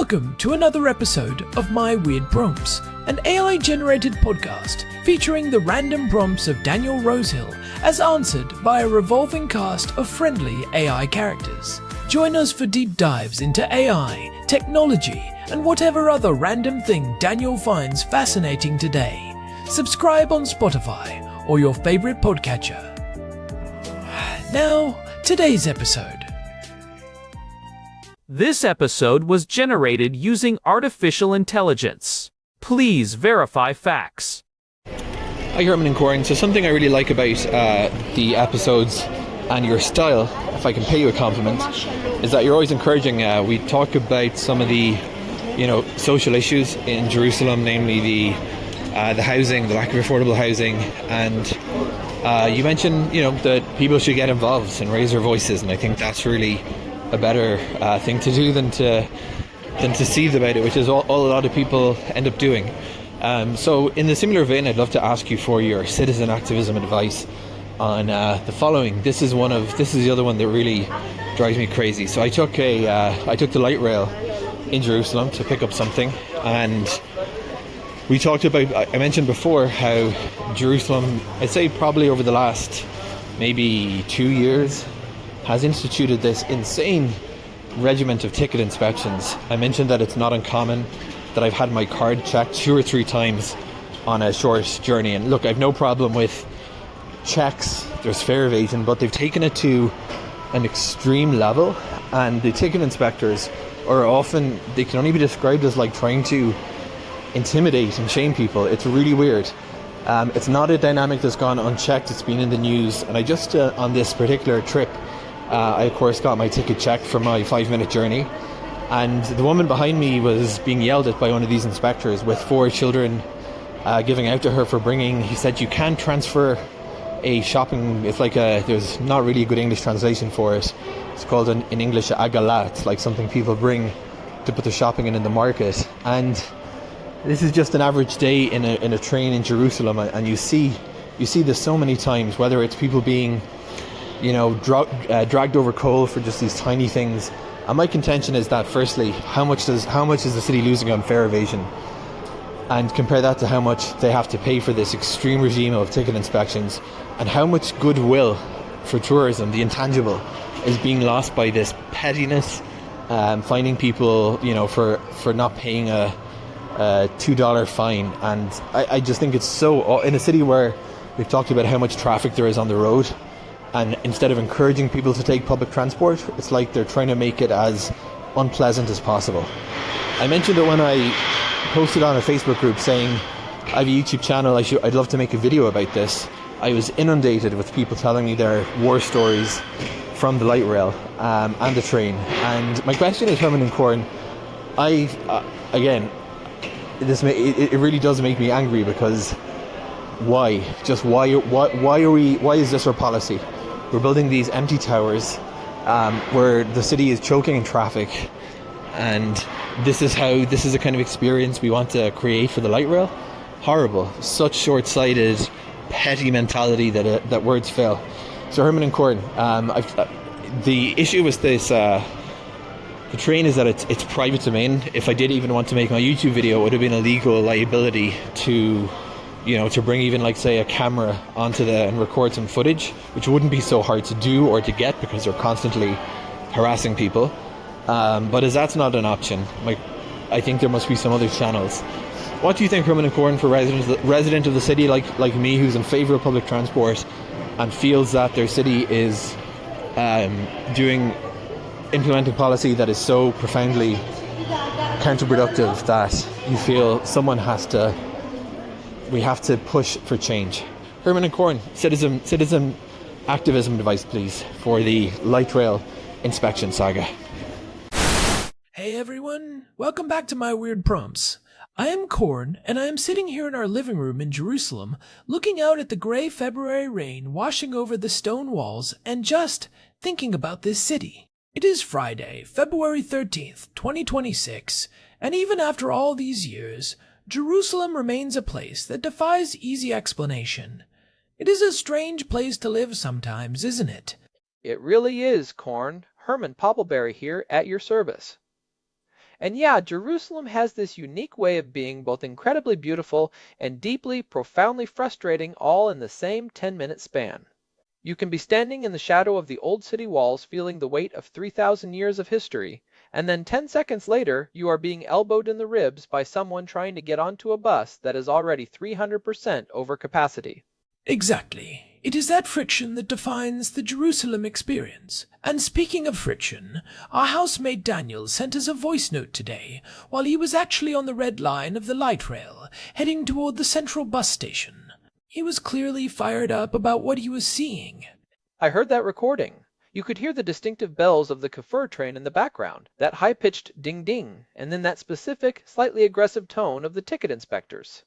Welcome to another episode of My Weird Prompts, an AI-generated podcast featuring the random prompts of Daniel Rosehill as answered by a revolving cast of friendly AI characters. Join us for deep dives into AI, technology, and whatever other random thing Daniel finds fascinating today. Subscribe on Spotify or your favorite podcatcher. Now, today's episode. This episode was generated using artificial intelligence. Please verify facts. Hi Herman and Corn. So something I really like about the episodes and your style, if I can pay you a compliment, is that you're always encouraging. We talk about some of the, social issues in Jerusalem, namely the housing, the lack of affordable housing, and you mentioned, that people should get involved and raise their voices, and I think that's really a better thing to do than to seethe about it, which is all a lot of people end up doing. So in the similar vein, I'd love to ask you for your citizen activism advice on the following. This is the other one that really drives me crazy. So I took the light rail in Jerusalem to pick up something, and we talked about, I mentioned before how Jerusalem, I'd say probably over the last maybe 2 years, has instituted this insane regiment of ticket inspections. I mentioned that it's not uncommon that I've had my card checked 2 or 3 times on a short journey. And look, I've no problem with checks, there's fare evasion, but they've taken it to an extreme level, and the ticket inspectors are often, they can only be described as like trying to intimidate and shame people. It's really weird. It's not a dynamic that's gone unchecked, it's been in the news. And I just, on this particular trip, I of course got my ticket checked for my 5-minute journey, and the woman behind me was being yelled at by one of these inspectors with 4 children giving out to her for bringing, he said, you can't transfer a shopping, it's like there's not really a good English translation for it. It's called in English agala. It's like something people bring to put their shopping in the market. And this is just an average day in a train in Jerusalem, and you see this so many times, whether it's people being dragged over coal for just these tiny things. And my contention is that, firstly, how much is the city losing on fare evasion? And compare that to how much they have to pay for this extreme regime of ticket inspections, and how much goodwill for tourism, the intangible, is being lost by this pettiness, finding people, for not paying a $2 fine. And I just think it's so, in a city where we've talked about how much traffic there is on the road, and instead of encouraging people to take public transport, it's like they're trying to make it as unpleasant as possible. I mentioned it when I posted on a Facebook group saying I have a YouTube channel, I'd love to make a video about this. I was inundated with people telling me their war stories from the light rail and the train. And my question is, Herman and Corn, it really does make me angry, because why? Just why is this our policy? We're building these empty towers where the city is choking in traffic, and this is the kind of experience we want to create for the light rail? Horrible. Such short-sighted, petty mentality that words fail. So Herman and Corn, the issue with this, the train, is that it's private domain. If I did even want to make my YouTube video, it would have been a legal liability to bring even, like, say, a camera onto and record some footage, which wouldn't be so hard to do or to get because they're constantly harassing people. But as that's not an option, I think there must be some other channels. What do you think, Herman and Corn, for resident of the city like me, who's in favour of public transport and feels that their city is implementing policy that is so profoundly counterproductive that you feel we have to push for change? Herman and Corn, citizen activism advice, please, for the light rail inspection saga. Hey everyone, welcome back to My Weird Prompts. I am Corn, and I am sitting here in our living room in Jerusalem, looking out at the grey February rain washing over the stone walls, and just thinking about this city. It is Friday, February 13th, 2026, and even after all these years, Jerusalem remains a place that defies easy explanation. It is a strange place to live sometimes, isn't it? It really is, Corn. Herman Poppleberry here at your service. And yeah, Jerusalem has this unique way of being both incredibly beautiful and deeply, profoundly frustrating all in the same 10-minute span. You can be standing in the shadow of the old city walls feeling the weight of 3,000 years of history, and then 10 seconds later you are being elbowed in the ribs by someone trying to get onto a bus that is already 300% over capacity. Exactly. It is that friction that defines the Jerusalem experience. And speaking of friction, our housemate Daniel sent us a voice note today while he was actually on the red line of the light rail, heading toward the central bus station. He was clearly fired up about what he was seeing. I heard that recording. You could hear the distinctive bells of the Cfir train in the background, that high-pitched ding-ding, and then that specific, slightly aggressive tone of the ticket inspectors.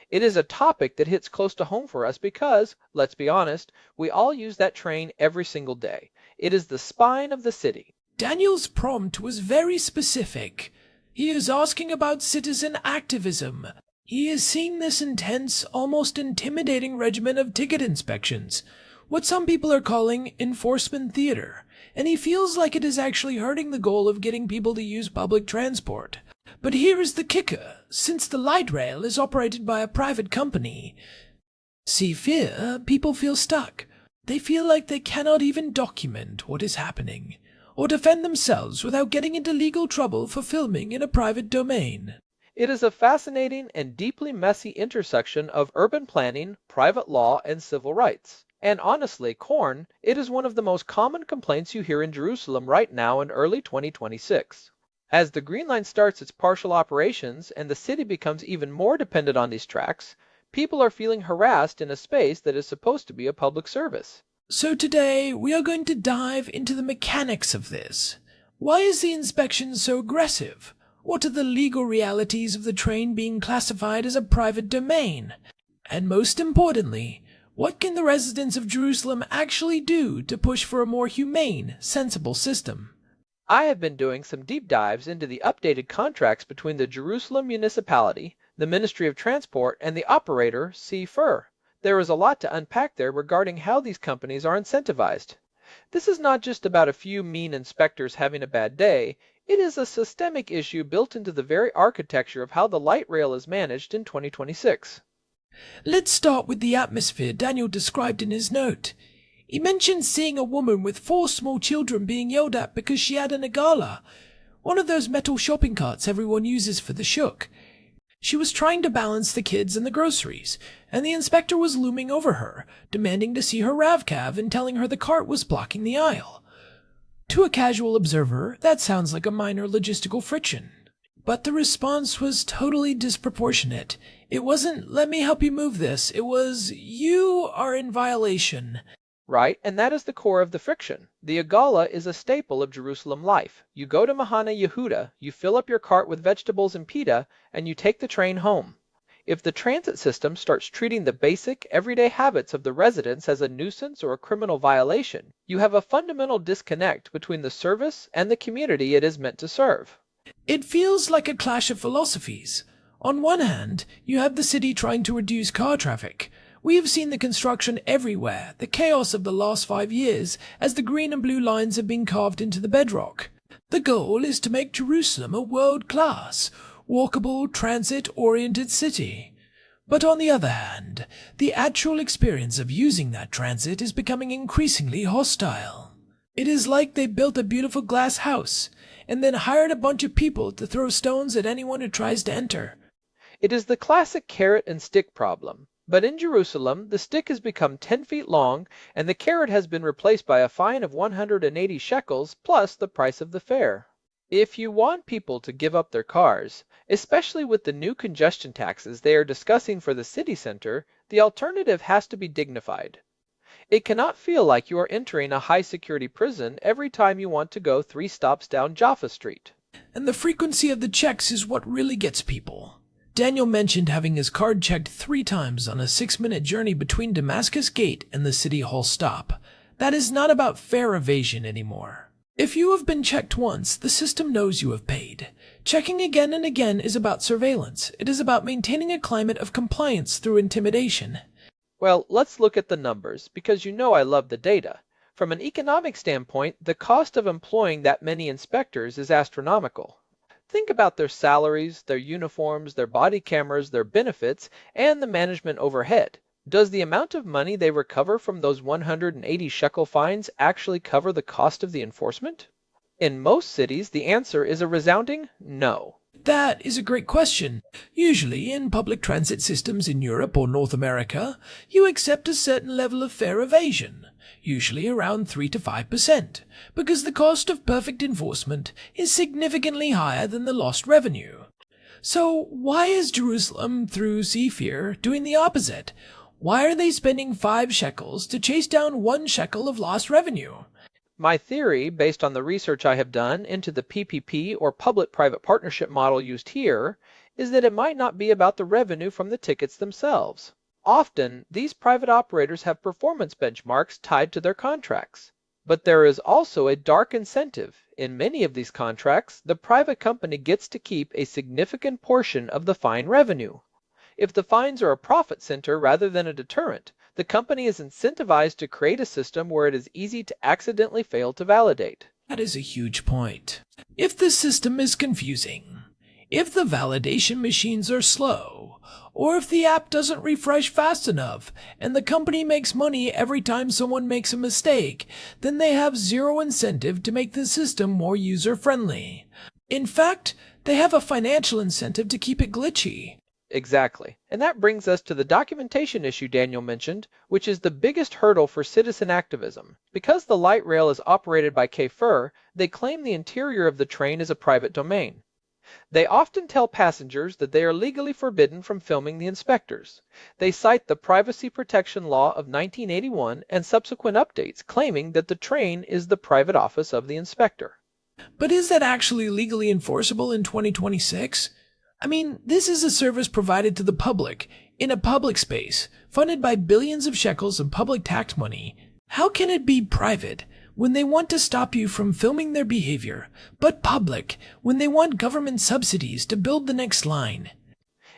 It is a topic that hits close to home for us because, let's be honest, we all use that train every single day. It is the spine of the city. Daniel's prompt was very specific. He is asking about citizen activism. He is seeing this intense, almost intimidating regimen of ticket inspections, what some people are calling enforcement theater, and he feels like it is actually hurting the goal of getting people to use public transport. But here is the kicker. Since the light rail is operated by a private company, Cfir, people feel stuck. They feel like they cannot even document what is happening, or defend themselves without getting into legal trouble for filming in a private domain. It is a fascinating and deeply messy intersection of urban planning, private law, and civil rights. And honestly, Corn, it is one of the most common complaints you hear in Jerusalem right now in early 2026. As the Green Line starts its partial operations and the city becomes even more dependent on these tracks, people are feeling harassed in a space that is supposed to be a public service. So today, we are going to dive into the mechanics of this. Why is the inspection so aggressive? What are the legal realities of the train being classified as a private domain? And most importantly, what can the residents of Jerusalem actually do to push for a more humane, sensible system? I have been doing some deep dives into the updated contracts between the Jerusalem municipality, the Ministry of Transport, and the operator, Cfir. There is a lot to unpack there regarding how these companies are incentivized. This is not just about a few mean inspectors having a bad day, it is a systemic issue built into the very architecture of how the light rail is managed in 2026. Let's start with the atmosphere Daniel described in his note. He mentioned seeing a woman with 4 small children being yelled at because she had an agala, one of those metal shopping carts everyone uses for the shuk. She was trying to balance the kids and the groceries, and the inspector was looming over her, demanding to see her RAVCAV and telling her the cart was blocking the aisle. To a casual observer, that sounds like a minor logistical friction. But the response was totally disproportionate. It wasn't, let me help you move this. It was, you are in violation. Right, and that is the core of the friction. The agala is a staple of Jerusalem life. You go to Mahana Yehuda, you fill up your cart with vegetables and pita, and you take the train home. If the transit system starts treating the basic, everyday habits of the residents as a nuisance or a criminal violation, you have a fundamental disconnect between the service and the community it is meant to serve. It feels like a clash of philosophies. On one hand, you have the city trying to reduce car traffic. We have seen the construction everywhere, the chaos of the last 5 years, as the green and blue lines have been carved into the bedrock. The goal is to make Jerusalem a world-class, walkable, transit-oriented city. But on the other hand, the actual experience of using that transit is becoming increasingly hostile. It is like they built a beautiful glass house, and then hired a bunch of people to throw stones at anyone who tries to enter. It is the classic carrot and stick problem. But in Jerusalem, the stick has become 10 feet long, and the carrot has been replaced by a fine of 180 shekels plus the price of the fare. If you want people to give up their cars, especially with the new congestion taxes they are discussing for the city center, the alternative has to be dignified. It cannot feel like you are entering a high-security prison every time you want to go 3 stops down Jaffa Street. And the frequency of the checks is what really gets people. Daniel mentioned having his card checked 3 times on a 6-minute journey between Damascus Gate and the City Hall stop. That is not about fare evasion anymore. If you have been checked once, the system knows you have paid. Checking again and again is about surveillance. It is about maintaining a climate of compliance through intimidation. Well, let's look at the numbers, because you know I love the data. From an economic standpoint, the cost of employing that many inspectors is astronomical. Think about their salaries, their uniforms, their body cameras, their benefits, and the management overhead. Does the amount of money they recover from those 180 shekel fines actually cover the cost of the enforcement? In most cities, the answer is a resounding no. That is a great question. Usually, in public transit systems in Europe or North America, you accept a certain level of fare evasion, usually around 3 to 5%, because the cost of perfect enforcement is significantly higher than the lost revenue. So why is Jerusalem, through Cfir, doing the opposite? Why are they spending 5 shekels to chase down 1 shekel of lost revenue? My theory, based on the research I have done into the PPP or public-private partnership model used here, is that it might not be about the revenue from the tickets themselves. Often, these private operators have performance benchmarks tied to their contracts. But there is also a dark incentive. In many of these contracts, the private company gets to keep a significant portion of the fine revenue. If the fines are a profit center rather than a deterrent, the company is incentivized to create a system where it is easy to accidentally fail to validate. That is a huge point. If the system is confusing, if the validation machines are slow, or if the app doesn't refresh fast enough and the company makes money every time someone makes a mistake, then they have zero incentive to make the system more user-friendly. In fact, they have a financial incentive to keep it glitchy. Exactly. And that brings us to the documentation issue Daniel mentioned, which is the biggest hurdle for citizen activism. Because the light rail is operated by Cfir, they claim the interior of the train is a private domain. They often tell passengers that they are legally forbidden from filming the inspectors. They cite the Privacy Protection Law of 1981 and subsequent updates, claiming that the train is the private office of the inspector. But is that actually legally enforceable in 2026? I mean, this is a service provided to the public, in a public space, funded by billions of shekels of public tax money. How can it be private when they want to stop you from filming their behavior, but public when they want government subsidies to build the next line?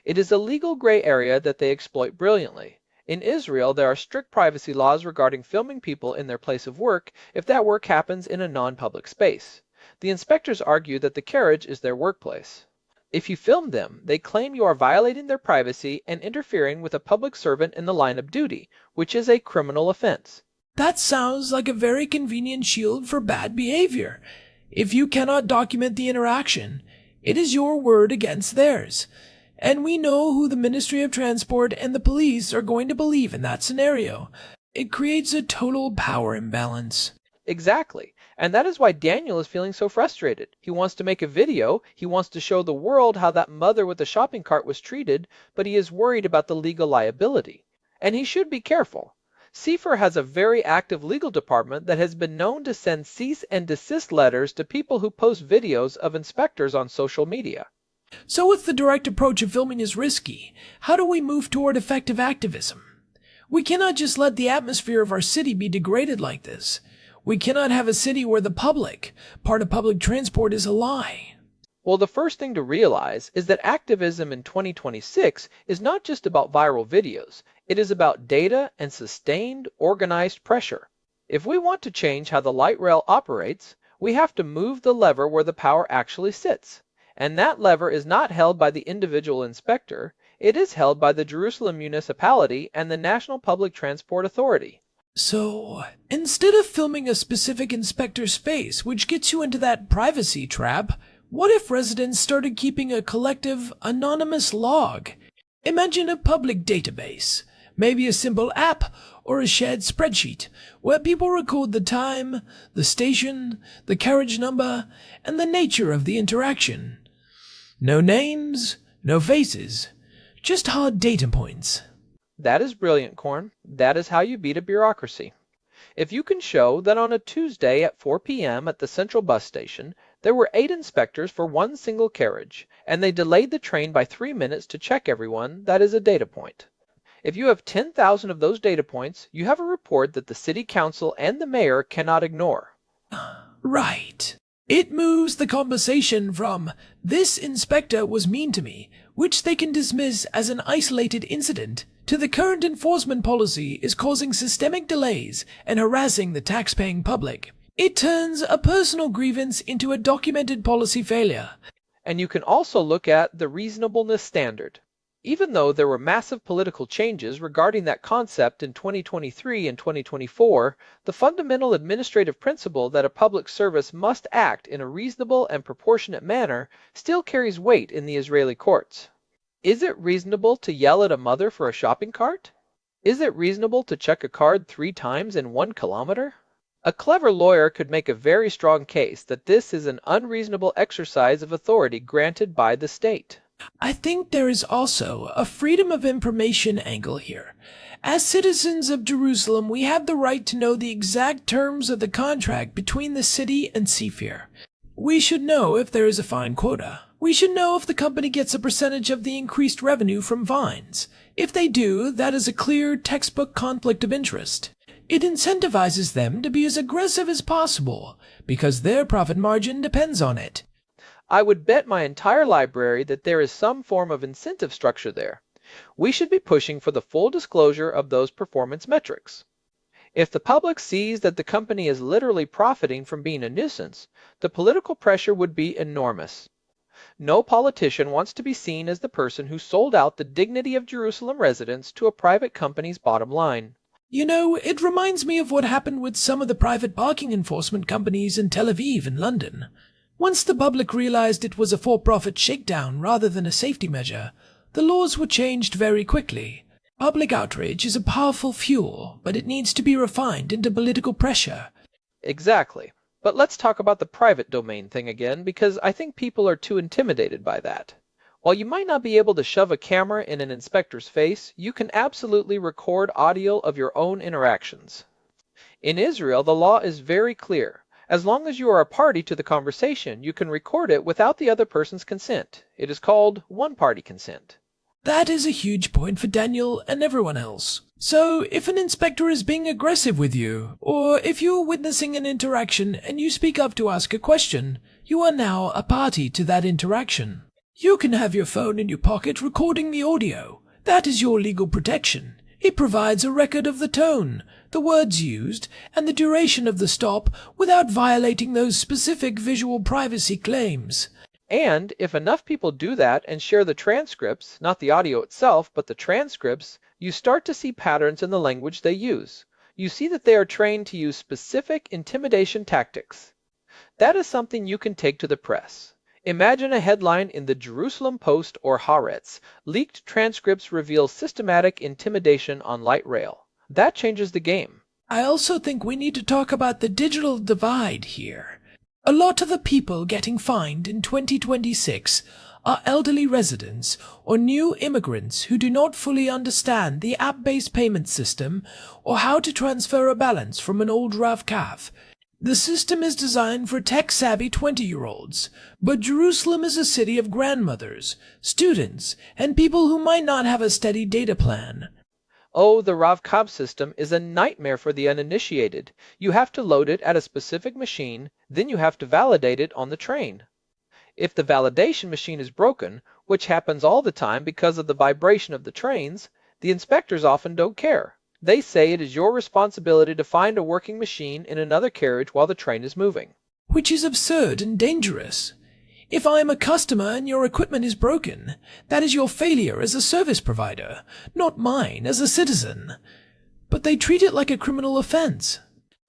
It is a legal gray area that they exploit brilliantly. In Israel, there are strict privacy laws regarding filming people in their place of work if that work happens in a non-public space. The inspectors argue that the carriage is their workplace. If you film them, they claim you are violating their privacy and interfering with a public servant in the line of duty, which is a criminal offense. That sounds like a very convenient shield for bad behavior. If you cannot document the interaction, it is your word against theirs. And we know who the Ministry of Transport and the police are going to believe in that scenario. It creates a total power imbalance. Exactly. And that is why Daniel is feeling so frustrated. He wants to make a video, he wants to show the world how that mother with the shopping cart was treated, but he is worried about the legal liability. And he should be careful. Cfir has a very active legal department that has been known to send cease and desist letters to people who post videos of inspectors on social media. So if the direct approach of filming is risky, how do we move toward effective activism? We cannot just let the atmosphere of our city be degraded like this. We cannot have a city where the public, part of public transport, is a lie. Well, the first thing to realize is that activism in 2026 is not just about viral videos. It is about data and sustained, organized pressure. If we want to change how the light rail operates, we have to move the lever where the power actually sits. And that lever is not held by the individual inspector. It is held by the Jerusalem municipality and the National Public Transport Authority. So, instead of filming a specific inspector's face, which gets you into that privacy trap, what if residents started keeping a collective, anonymous log? Imagine a public database, maybe a simple app or a shared spreadsheet, where people record the time, the station, the carriage number, and the nature of the interaction. No names, no faces, just hard data points. That is brilliant, Corn. That is how you beat a bureaucracy. If you can show that on a Tuesday at 4 p.m. at the central bus station, there were 8 inspectors for one single carriage, and they delayed the train by 3 minutes to check everyone, that is a data point. If you have 10,000 of those data points, you have a report that the city council and the mayor cannot ignore. Right. It moves the conversation from, "This inspector was mean to me," which they can dismiss as an isolated incident, to "The current enforcement policy is causing systemic delays and harassing the tax-paying public." It turns a personal grievance into a documented policy failure. And you can also look at the reasonableness standard. Even though there were massive political changes regarding that concept in 2023 and 2024, the fundamental administrative principle that a public service must act in a reasonable and proportionate manner still carries weight in the Israeli courts. Is it reasonable to yell at a mother for a shopping cart? Is it reasonable to check a card 3 times in 1 kilometer? A clever lawyer could make a very strong case that this is an unreasonable exercise of authority granted by the state. I think there is also a freedom of information angle here. As citizens of Jerusalem, we have the right to know the exact terms of the contract between the city and Cfir. We should know if there is a fine quota. We should know if the company gets a percentage of the increased revenue from vines. If they do, that is a clear textbook conflict of interest. It incentivizes them to be as aggressive as possible, because their profit margin depends on it. I would bet my entire library that there is some form of incentive structure there. We should be pushing for the full disclosure of those performance metrics. If the public sees that the company is literally profiting from being a nuisance, the political pressure would be enormous. No politician wants to be seen as the person who sold out the dignity of Jerusalem residents to a private company's bottom line. You know, it reminds me of what happened with some of the private parking enforcement companies in Tel Aviv and London. Once the public realized it was a for-profit shakedown rather than a safety measure, the laws were changed very quickly. Public outrage is a powerful fuel, but it needs to be refined into political pressure. Exactly. But let's talk about the private domain thing again, because I think people are too intimidated by that. While you might not be able to shove a camera in an inspector's face, you can absolutely record audio of your own interactions. In Israel, the law is very clear. As long as you are a party to the conversation, you can record it without the other person's consent. It is called one-party consent. That is a huge point for Daniel and everyone else. So, if an inspector is being aggressive with you, or if you are witnessing an interaction and you speak up to ask a question, you are now a party to that interaction. You can have your phone in your pocket recording the audio. That is your legal protection. It provides a record of the tone, the words used, and the duration of the stop without violating those specific visual privacy claims. And if enough people do that and share the transcripts, not the audio itself, but the transcripts, you start to see patterns in the language they use. You see that they are trained to use specific intimidation tactics. That is something you can take to the press. Imagine a headline in the Jerusalem Post or Haaretz: leaked transcripts reveal systematic intimidation on light rail. That changes the game. I also think we need to talk about the digital divide here. A lot of the people getting fined in 2026 are elderly residents or new immigrants who do not fully understand the app-based payment system or how to transfer a balance from an old Rav-Kav. The system is designed for tech-savvy 20-year-olds, but Jerusalem is a city of grandmothers, students, and people who might not have a steady data plan. Oh, the Rav-Kav system is a nightmare for the uninitiated. You have to load it at a specific machine, then you have to validate it on the train. If the validation machine is broken, which happens all the time because of the vibration of the trains, the inspectors often don't care. They say it is your responsibility to find a working machine in another carriage while the train is moving. Which is absurd and dangerous. If I am a customer and your equipment is broken, that is your failure as a service provider, not mine as a citizen. But they treat it like a criminal offense.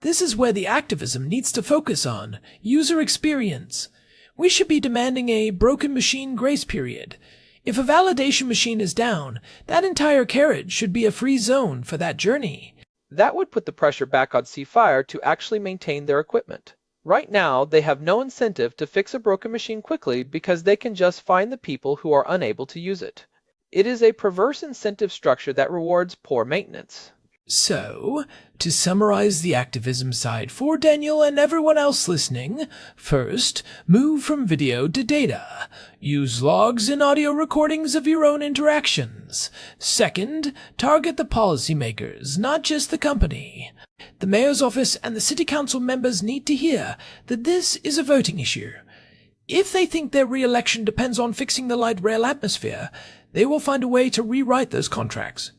This is where the activism needs to focus on user experience. We should be demanding a broken machine grace period. If a validation machine is down, that entire carriage should be a free zone for that journey. That would put the pressure back on Cfir to actually maintain their equipment. Right now, they have no incentive to fix a broken machine quickly because they can just find the people who are unable to use it. It is a perverse incentive structure that rewards poor maintenance. So, to summarize the activism side for Daniel and everyone else listening, first, move from video to data. Use logs and audio recordings of your own interactions. Second, target the policymakers, not just the company. The mayor's office and the city council members need to hear that this is a voting issue. If they think their re-election depends on fixing the light rail atmosphere, they will find a way to rewrite those contracts.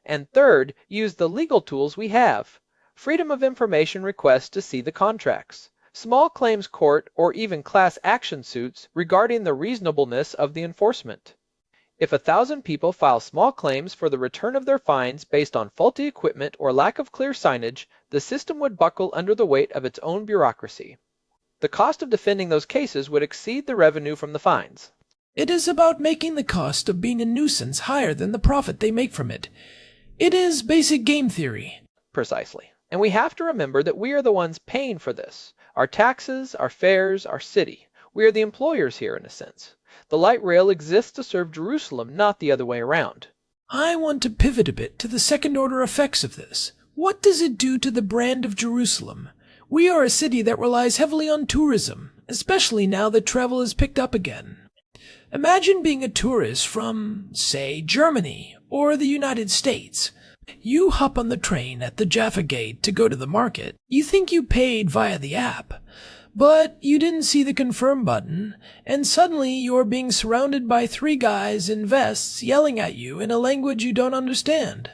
And third, use the legal tools we have. Freedom of information requests to see the contracts. small claims court, or even class action suits regarding the reasonableness of the enforcement. If 1,000 people file small claims for the return of their fines based on faulty equipment or lack of clear signage, the system would buckle under the weight of its own bureaucracy. The cost of defending those cases would exceed the revenue from the fines. It is about making the cost of being a nuisance higher than the profit they make from it. It is basic game theory. Precisely. And we have to remember that we are the ones paying for this. Our taxes, our fares, our city. We are the employers here in a sense. The light rail exists to serve Jerusalem, not the other way around. I want to pivot a bit to the second-order effects of this. What does it do to the brand of Jerusalem? We are a city that relies heavily on tourism, especially now that travel has picked up again. Imagine being a tourist from, say, Germany or the United States. You hop on the train at the Jaffa Gate to go to the market. You think you paid via the app, but you didn't see the confirm button, and suddenly you're being surrounded by 3 guys in vests yelling at you in a language you don't understand.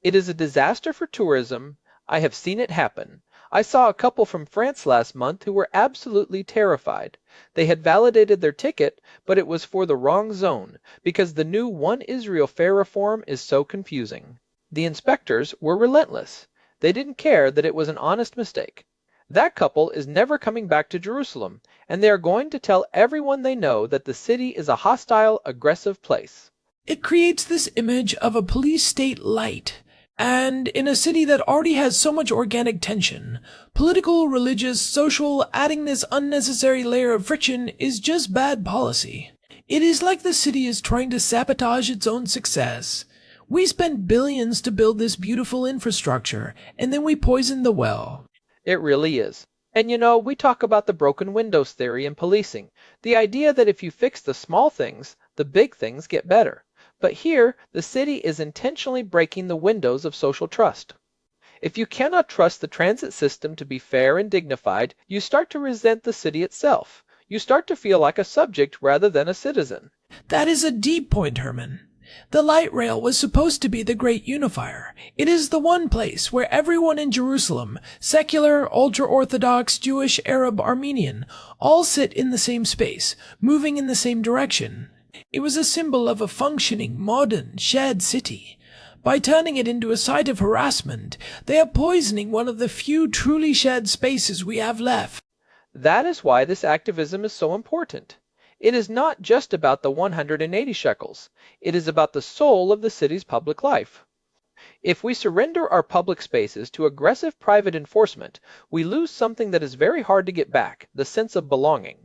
It is a disaster for tourism. I have seen it happen. I saw a couple from France last month who were absolutely terrified. They had validated their ticket, but it was for the wrong zone, because the new One Israel fare reform is so confusing. The inspectors were relentless. They didn't care that it was an honest mistake. That couple is never coming back to Jerusalem, and they are going to tell everyone they know that the city is a hostile, aggressive place. It creates this image of a police state light. And in a city that already has so much organic tension, political, religious, social, adding this unnecessary layer of friction is just bad policy. It is like the city is trying to sabotage its own success. We spent billions to build this beautiful infrastructure, and then we poisoned the well. It really is. And we talk about the broken windows theory in policing, the idea that if you fix the small things, the big things get better. But here, the city is intentionally breaking the windows of social trust. If you cannot trust the transit system to be fair and dignified, you start to resent the city itself. You start to feel like a subject rather than a citizen. That is a deep point, Herman. The light rail was supposed to be the great unifier. It is the one place where everyone in Jerusalem, secular, ultra-Orthodox, Jewish, Arab, Armenian, all sit in the same space, moving in the same direction. It was a symbol of a functioning, modern, shared city. By turning it into a site of harassment, they are poisoning one of the few truly shared spaces we have left. That is why this activism is so important. It is not just about the 180 shekels. It is about the soul of the city's public life. If we surrender our public spaces to aggressive private enforcement, we lose something that is very hard to get back, the sense of belonging.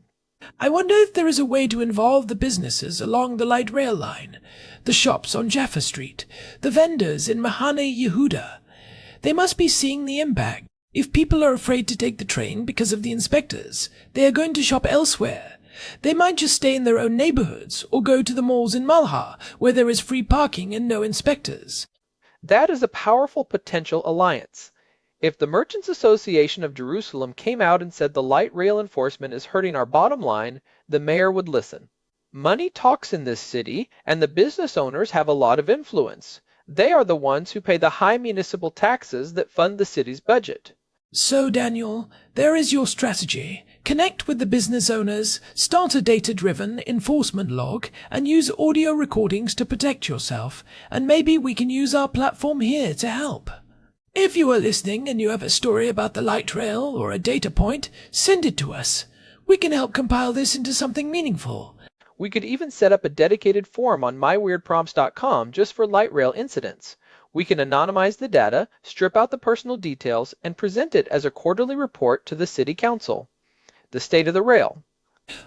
I wonder if there is a way to involve the businesses along the light rail line, the shops on Jaffa Street, the vendors in Mahane Yehuda. They must be seeing the impact. If people are afraid to take the train because of the inspectors, they are going to shop elsewhere. They might just stay in their own neighborhoods or go to the malls in Malha, where there is free parking and no inspectors. That is a powerful potential alliance. If the Merchants Association of Jerusalem came out and said the light rail enforcement is hurting our bottom line, the mayor would listen. Money talks in this city, and the business owners have a lot of influence. They are the ones who pay the high municipal taxes that fund the city's budget. So, Daniel, there is your strategy. Connect with the business owners, start a data-driven enforcement log, and use audio recordings to protect yourself, and maybe we can use our platform here to help. If you are listening and you have a story about the light rail or a data point, send it to us. We can help compile this into something meaningful. We could even set up a dedicated forum on myweirdprompts.com just for light rail incidents. We can anonymize the data, strip out the personal details, and present it as a quarterly report to the City Council. The state of the rail.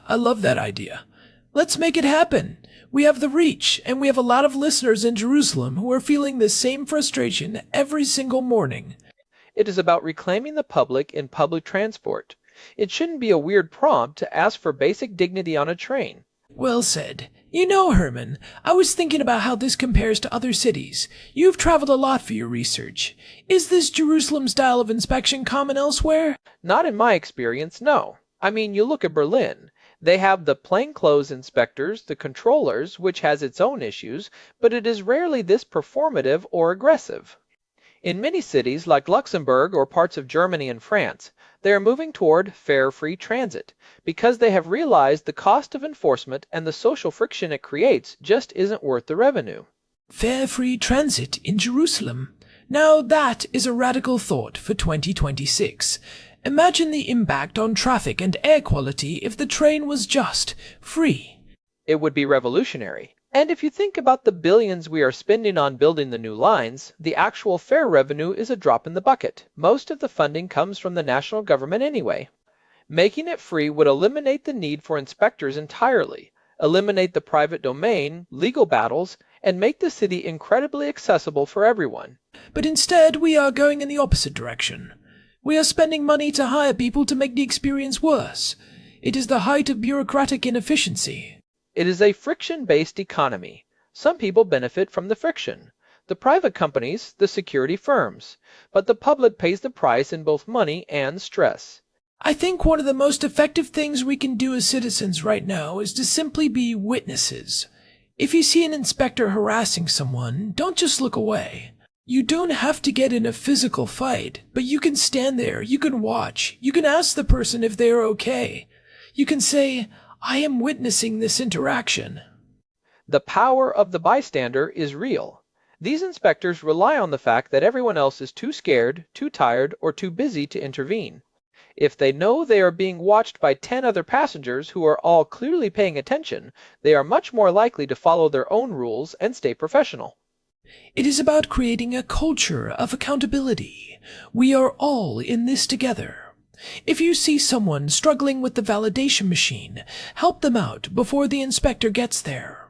I love that idea. Let's make it happen. We have the reach, and we have a lot of listeners in Jerusalem who are feeling the same frustration every single morning. It is about reclaiming the public in public transport. It shouldn't be a weird prompt to ask for basic dignity on a train. Well said. You know, Herman, I was thinking about how this compares to other cities. You've traveled a lot for your research. Is this Jerusalem style of inspection common elsewhere? Not in my experience, no. I mean, you look at Berlin. They have the plainclothes inspectors, the controllers, which has its own issues, but it is rarely this performative or aggressive. In many cities like Luxembourg or parts of Germany and France, they are moving toward fare-free transit because they have realized the cost of enforcement and the social friction it creates just isn't worth the revenue. Fare-free transit in Jerusalem. Now that is a radical thought for 2026. Imagine the impact on traffic and air quality if the train was just free. It would be revolutionary. And if you think about the billions we are spending on building the new lines, the actual fare revenue is a drop in the bucket. Most of the funding comes from the national government anyway. Making it free would eliminate the need for inspectors entirely, eliminate the private domain, legal battles, and make the city incredibly accessible for everyone. But instead, we are going in the opposite direction. We are spending money to hire people to make the experience worse. It is the height of bureaucratic inefficiency. It is a friction-based economy. Some people benefit from the friction. The private companies, the security firms. But the public pays the price in both money and stress. I think one of the most effective things we can do as citizens right now is to simply be witnesses. If you see an inspector harassing someone, don't just look away. You don't have to get in a physical fight, but you can stand there, you can watch, you can ask the person if they are okay. You can say, I am witnessing this interaction. The power of the bystander is real. These inspectors rely on the fact that everyone else is too scared, too tired, or too busy to intervene. If they know they are being watched by 10 other passengers who are all clearly paying attention, they are much more likely to follow their own rules and stay professional. It is about creating a culture of accountability. We are all in this together. If you see someone struggling with the validation machine, help them out before the inspector gets there.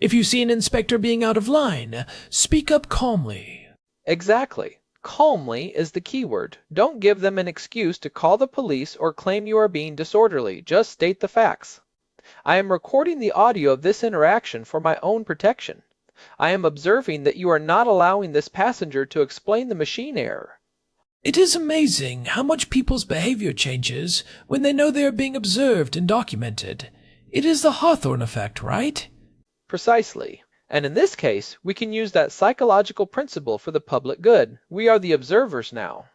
If you see an inspector being out of line, speak up calmly. Exactly. Calmly is the key word. Don't give them an excuse to call the police or claim you are being disorderly. Just state the facts. I am recording the audio of this interaction for my own protection. I am observing that you are not allowing this passenger to explain the machine error. It is amazing how much people's behavior changes when they know they are being observed and documented. It is the Hawthorne effect, right? Precisely. And in this case, we can use that psychological principle for the public good. We are the observers now.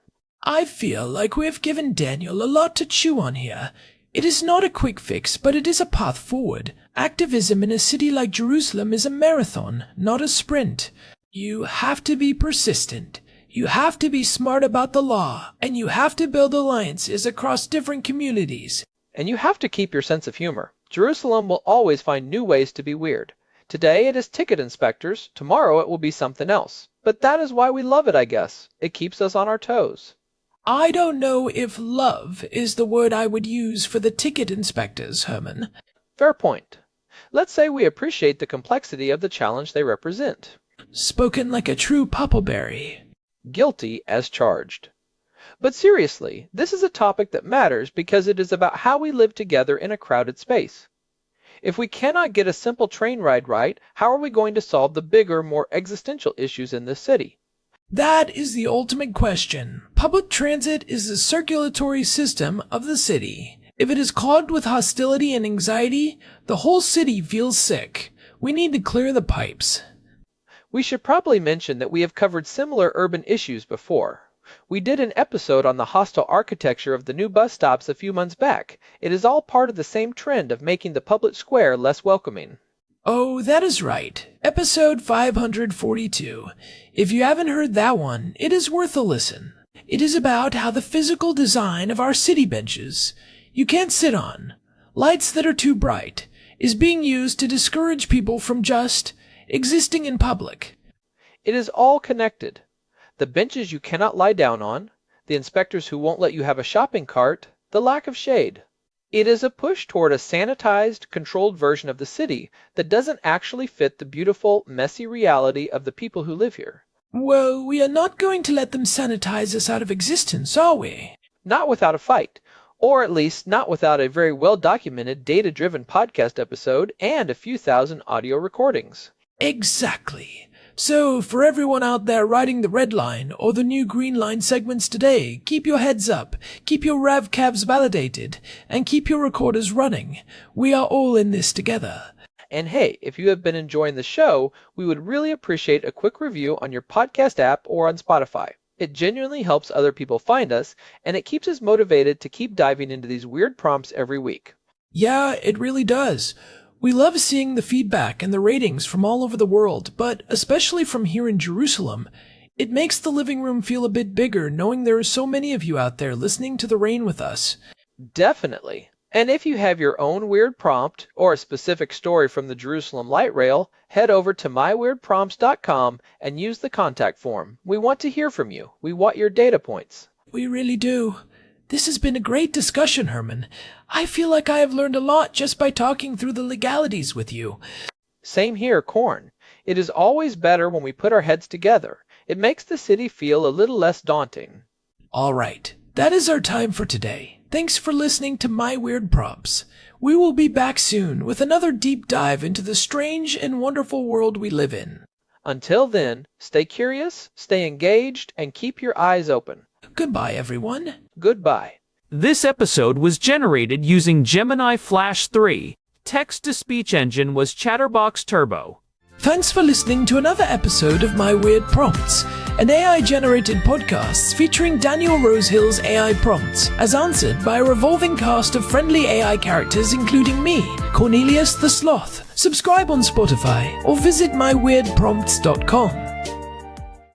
I feel like we have given Daniel a lot to chew on here. It is not a quick fix, but it is a path forward. Activism in a city like Jerusalem is a marathon, not a sprint. You have to be persistent. You have to be smart about the law, and you have to build alliances across different communities. And you have to keep your sense of humor. Jerusalem will always find new ways to be weird. Today it is ticket inspectors, tomorrow it will be something else. But that is why we love it, I guess. It keeps us on our toes. I don't know if love is the word I would use for the ticket inspectors, Herman. Fair point. Let's say we appreciate the complexity of the challenge they represent. Spoken like a true puppleberry. Guilty as charged. But seriously, this is a topic that matters because it is about how we live together in a crowded space. If we cannot get a simple train ride right, how are we going to solve the bigger, more existential issues in this city? That is the ultimate question. Public transit is the circulatory system of the city. If it is clogged with hostility and anxiety, the whole city feels sick. We need to clear the pipes. We should probably mention that we have covered similar urban issues before. We did an episode on the hostile architecture of the new bus stops a few months back. It is all part of the same trend of making the public square less welcoming. Oh, that is right. Episode 542. If you haven't heard that one, it is worth a listen. It is about how the physical design of our city benches you can't sit on, lights that are too bright, is being used to discourage people from just existing in public. It is all connected. The benches you cannot lie down on, the inspectors who won't let you have a shopping cart, the lack of shade. It is a push toward a sanitized, controlled version of the city that doesn't actually fit the beautiful, messy reality of the people who live here. Well, we are not going to let them sanitize us out of existence, are we? Not without a fight, or at least not without a very well-documented, data-driven podcast episode and a few thousand audio recordings. Exactly. So, for everyone out there riding the red line or the new green line segments today, keep your heads up, keep your RAV cabs validated, and keep your recorders running. We are all in this together. And hey, if you have been enjoying the show, we would really appreciate a quick review on your podcast app or on Spotify. It genuinely helps other people find us, and it keeps us motivated to keep diving into these weird prompts every week. Yeah, it really does. We love seeing the feedback and the ratings from all over the world, but especially from here in Jerusalem. It makes the living room feel a bit bigger knowing there are so many of you out there listening to the rain with us. Definitely. And if you have your own weird prompt or a specific story from the Jerusalem Light Rail, head over to myweirdprompts.com and use the contact form. We want to hear from you. We want your data points. We really do. This has been a great discussion, Herman. I feel like I have learned a lot just by talking through the legalities with you. Same here, Corn. It is always better when we put our heads together. It makes the city feel a little less daunting. All right, that is our time for today. Thanks for listening to My Weird Prompts. We will be back soon with another deep dive into the strange and wonderful world we live in. Until then, stay curious, stay engaged, and keep your eyes open. Goodbye, everyone. Goodbye. This episode was generated using Gemini Flash 3. Text-to-speech engine was Chatterbox Turbo. Thanks for listening to another episode of My Weird Prompts, an AI-generated podcast featuring Daniel Rosehill's AI prompts, as answered by a revolving cast of friendly AI characters including me, Cornelius the Sloth. Subscribe on Spotify or visit myweirdprompts.com.